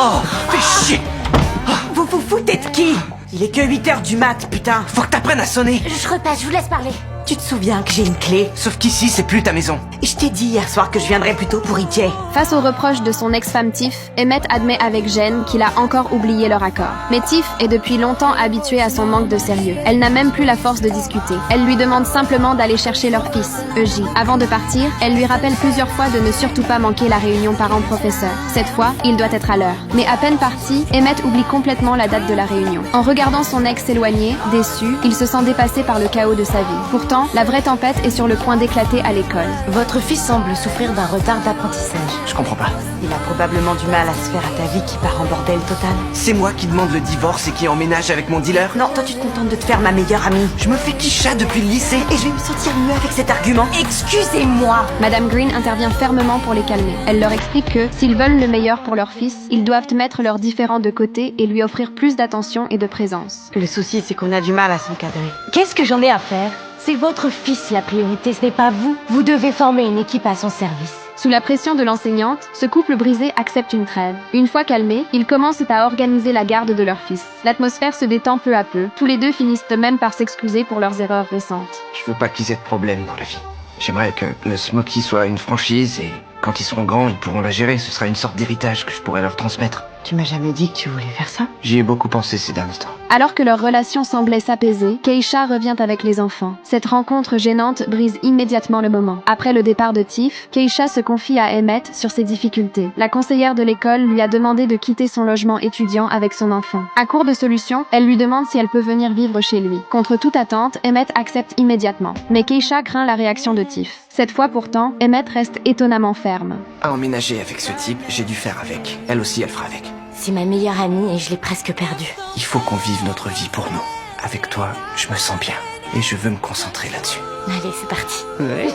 Oh, fais chier. Vous vous foutez de qui? Il est que 8h du mat, putain. Faut que t'apprennes à sonner. Je repasse, je vous laisse parler. Tu te souviens que j'ai une clé? Sauf qu'ici, c'est plus ta maison. Et je t'ai dit hier soir que je viendrais plus tôt pour Ijay. Face aux reproches de son ex-femme Tiff, Emmett admet avec gêne qu'il a encore oublié leur accord. Mais Tiff est depuis longtemps habituée à son manque de sérieux. Elle n'a même plus la force de discuter. Elle lui demande simplement d'aller chercher leur fils, Eugene. Avant de partir, elle lui rappelle plusieurs fois de ne surtout pas manquer la réunion parents-professeurs. Cette fois, il doit être à l'heure. Mais à peine parti, Emmett oublie complètement la date de la réunion. En regardant son ex s'éloigner, déçu, il se sent dépassé par le chaos de sa vie. Pourtant, la vraie tempête est sur le point d'éclater à l'école. Votre fils semble souffrir d'un retard d'apprentissage. Je comprends pas. Il a probablement du mal à se faire à ta vie qui part en bordel total. C'est moi qui demande le divorce et qui emménage avec mon dealer. Non, toi tu te contentes de te faire ma meilleure amie. Je me fais quicha depuis le lycée. Et je vais me sentir mieux avec cet argument. Excusez-moi. Madame Green intervient fermement pour les calmer. Elle leur explique que, s'ils veulent le meilleur pour leur fils, ils doivent mettre leurs différends de côté et lui offrir plus d'attention et de présence. Le souci, c'est qu'on a du mal à s'encadrer. Qu'est-ce que j'en ai à faire? C'est votre fils la priorité, ce n'est pas vous. Vous devez former une équipe à son service. Sous la pression de l'enseignante, ce couple brisé accepte une trêve. Une fois calmés, ils commencent à organiser la garde de leur fils. L'atmosphère se détend peu à peu. Tous les deux finissent même par s'excuser pour leurs erreurs récentes. Je veux pas qu'ils aient de problème dans la vie. J'aimerais que le Smoky soit une franchise et quand ils seront grands, ils pourront la gérer. Ce sera une sorte d'héritage que je pourrais leur transmettre. Tu m'as jamais dit que tu voulais faire ça? J'y ai beaucoup pensé ces derniers temps. Alors que leur relation semblait s'apaiser, Keisha revient avec les enfants. Cette rencontre gênante brise immédiatement le moment. Après le départ de Tiff, Keisha se confie à Emmett sur ses difficultés. La conseillère de l'école lui a demandé de quitter son logement étudiant avec son enfant. À court de solution, elle lui demande si elle peut venir vivre chez lui. Contre toute attente, Emmett accepte immédiatement. Mais Keisha craint la réaction de Tiff. Cette fois pourtant, Emmett reste étonnamment ferme. À emménager avec ce type, j'ai dû faire avec. Elle aussi, elle fera avec. C'est ma meilleure amie et je l'ai presque perdue. Il faut qu'on vive notre vie pour nous. Avec toi, je me sens bien. Et je veux me concentrer là-dessus. Allez, c'est parti. Ouais.